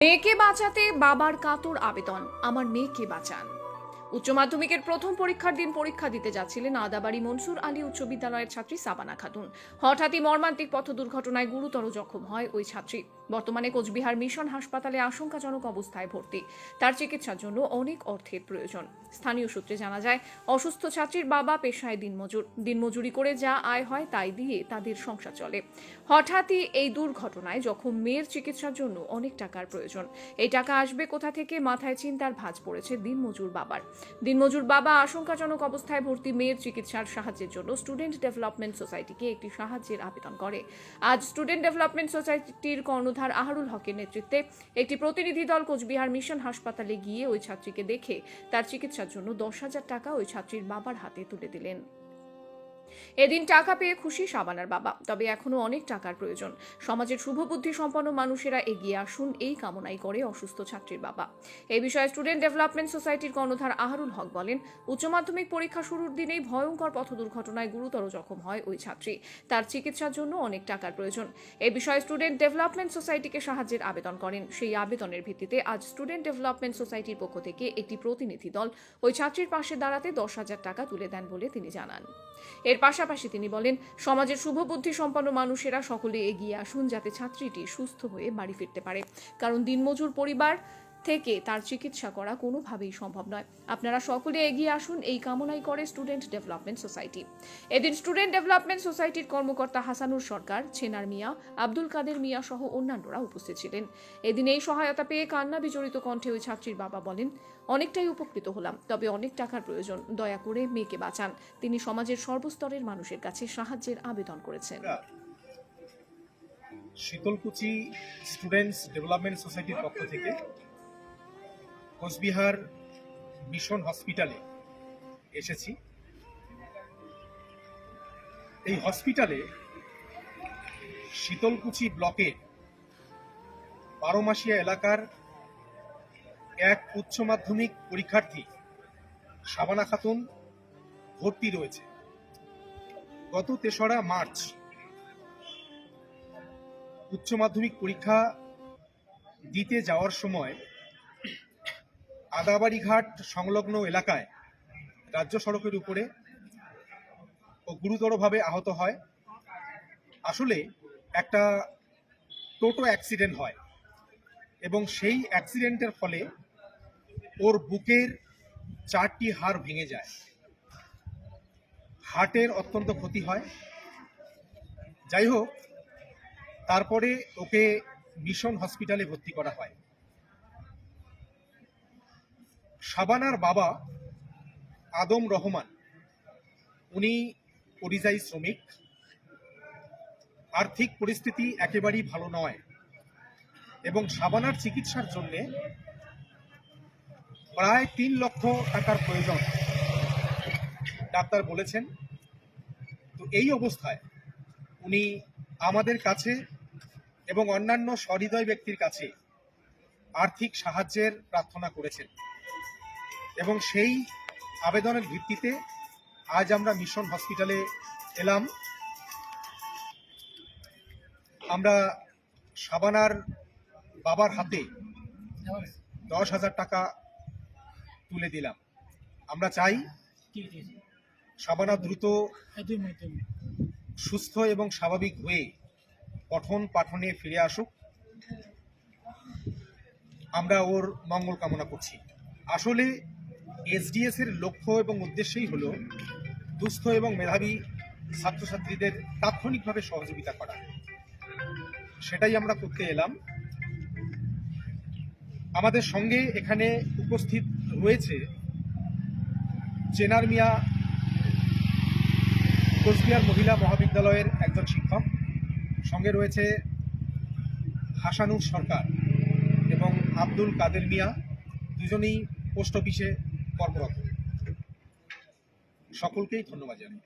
মেয়েকে বাঁচাতে বাবার কাতর আবেদন, আমার মেয়েকে বাঁচান। উচ্চ মাধ্যমিকের প্রথম পরীক্ষার দিন পরীক্ষা দিতে যাচ্ছিলেন আদাবাড়ি মনসুর আলী উচ্চ বিদ্যালয়ের ছাত্রী সাবানা খাতুন। হঠাৎই মর্মান্তিক পথ দুর্ঘটনায় গুরুতর জখম হয় ওই ছাত্রী। বর্তমানে কোচবিহার মিশন হাসপাতালে আশঙ্কাজনক অবস্থায় ভর্তি। তার চিকিৎসার জন্য অনেক অর্থের প্রয়োজন। স্থানীয় সূত্রে জানা যায়, অসুস্থ ছাত্রীর বাবা পেশায় দিনমজুরি করে যা আয় হয় তাই দিয়ে তাদের সংসার চলে। হঠাৎই এই দুর্ঘটনায় যখন মেয়ের চিকিৎসার জন্য অনেক টাকার প্রয়োজন। এই টাকা আসবে কোথা থেকে, মাথায় চিন্তার ভাঁজ পড়েছে দিনমজুর বাবার। দিনমজুর বাবা আশঙ্কাজনক অবস্থায় ভর্তি মেয়ের চিকিৎসার সাহায্যের জন্য স্টুডেন্ট ডেভেলপমেন্ট সোসাইটিকে একটি সাহায্যের আবেদন করে। আজ স্টুডেন্ট ডেভেলপমেন্ট সোসাইটির কর্ণধার আহরুল হকের নেতৃত্বে একটি প্রতিনিধি দল কোচবিহার মিশন হাসপাতালে গিয়ে ওই ছাত্রীকে দেখে তার চিকিৎসার জন্য 10,000 টাকা ওই ছাত্রীর বাবার হাতে তুলে দিলেন। এদিন টাকা পেয়ে খুশি সাবানার বাবা, তবে এখনো অনেক টাকার প্রয়োজন। সমাজের শুভবুদ্ধি সম্পন্ন মানুষেরা এগিয়ে আসুন, এই কামনাই করে অসুস্থ ছাত্রীর বাবা। এই বিষয়ে স্টুডেন্ট ডেভেলপমেন্ট সোসাইটির কর্ণধার আহরুল হক বলেন, উচ্চ মাধ্যমিক পরীক্ষা শুরুর দিনেই ভয়ঙ্কর পথ দুর্ঘটনায় গুরুতর জখম হয় ওই ছাত্রী। তার চিকিৎসার জন্য অনেক টাকার প্রয়োজন। এই বিষয়ে স্টুডেন্ট ডেভেলপমেন্ট সোসাইটিকে সাহায্যের আবেদন করেন। সেই আবেদনের ভিত্তিতে আজ স্টুডেন্ট ডেভেলপমেন্ট সোসাইটির পক্ষ থেকে একটি প্রতিনিধি দল ওই ছাত্রীর পাশে দাঁড়াতে 10,000 টাকা তুলে দেন বলে তিনি জানান। এর পাশাপাশি তিনি বলেন, সমাজের শুভবুদ্ধি সম্পন্ন মানুষেরা সকলে এগিয়ে আসুন যাতে ছাত্রীটি সুস্থ হয়ে বাড়ি ফিরতে পারে, কারণ দিনমজুর পরিবার থেকে তার চিকিৎসা করা কোনোভাবেই সম্ভব নয়। আপনারা সকলে এগিয়ে আসুন, এই কামনাই করে স্টুডেন্ট ডেভেলপমেন্ট সোসাইটি। এদিন স্টুডেন্ট ডেভেলপমেন্ট সোসাইটির কর্মকর্তা হাসানুর সরকার, ছেনার মিয়া, আব্দুল কাদের মিয়া সহ অন্যান্যরা উপস্থিত ছিলেন। এদিন এই সহায়তা পেয়ে কান্না বিজড়িত কণ্ঠে ওই ছাত্রীর বাবা বলেন, অনেকটাই উপকৃত হলাম, তবে অনেক টাকার প্রয়োজন, দয়া করে মেয়েকে বাঁচান। তিনি সমাজের সর্বস্তরের মানুষের কাছে সাহায্যের আবেদন করেছেন। শীতলকুচি স্টুডেন্টস ডেভেলপমেন্ট সোসাইটির পক্ষ থেকে কোচবিহার মিশন হসপিটালে এসেছি। এই হসপিটালে শীতলকুচি ব্লকের 12মাসিয়া এলাকার এক উচ্চ মাধ্যমিক পরীক্ষার্থী সাবানা খাতুন ভর্তি রয়েছে। গত 3রা মার্চ উচ্চ মাধ্যমিক পরীক্ষা দিতে যাওয়ার সময় আদাবাড়ি ঘাট সংলগ্ন এলাকায় রাজ্য সড়কের উপরে ও গুরুতরভাবে আহত হয়। আসলে একটা টোটো অ্যাক্সিডেন্ট হয় এবং সেই অ্যাক্সিডেন্টের ফলে ওর বুকের 4টি হাড় ভেঙে যায়, হার্টের অত্যন্ত ক্ষতি হয়। যাই হোক, তারপরে ওকে মিশন হসপিটালে ভর্তি করা হয়। সাবানার বাবা আদম রহমান, উনি পরিযায়ী শ্রমিক। আর্থিক পরিস্থিতি একেবারেই ভালো নয় এবং সাবানার চিকিৎসার জন্য প্রায় 3 লক্ষ টাকার প্রয়োজন ডাক্তার বলেছেন। তো এই অবস্থায় উনি আমাদের কাছে এবং অন্যান্য সহৃদয় ব্যক্তির কাছে আর্থিক সাহায্যের প্রার্থনা করেছেন এবং সেই আবেদনের ভিত্তিতে আজ আমরা মিশন হসপিটালে এলাম। আমরা সাবানার বাবার হাতে 10,000 টাকা তুলে দিলাম। আমরা চাই সাবানা দ্রুত সুস্থ এবং স্বাভাবিক হয়ে পঠন পাঠনে ফিরে আসুক। আমরা ওর মঙ্গল কামনা করছি। আসলে এসডিএস এর লক্ষ্য এবং উদ্দেশ্যই হলো দুস্থ এবং মেধাবী ছাত্রছাত্রীদের তাৎক্ষণিকভাবে সহযোগিতা করা। সেটাই আমরা করতে এলাম। আমাদের সঙ্গে এখানে উপস্থিত রয়েছে চেনার মিয়া, কোচবিহার মহিলা মহাবিদ্যালয়ের একজন শিক্ষক, সঙ্গে রয়েছে হাসানুর সরকার এবং আব্দুল কাদের মিয়া, দুজনেই পোস্ট অফিসে কর্মরত। সকলকেই ধন্যবাদ জানাই।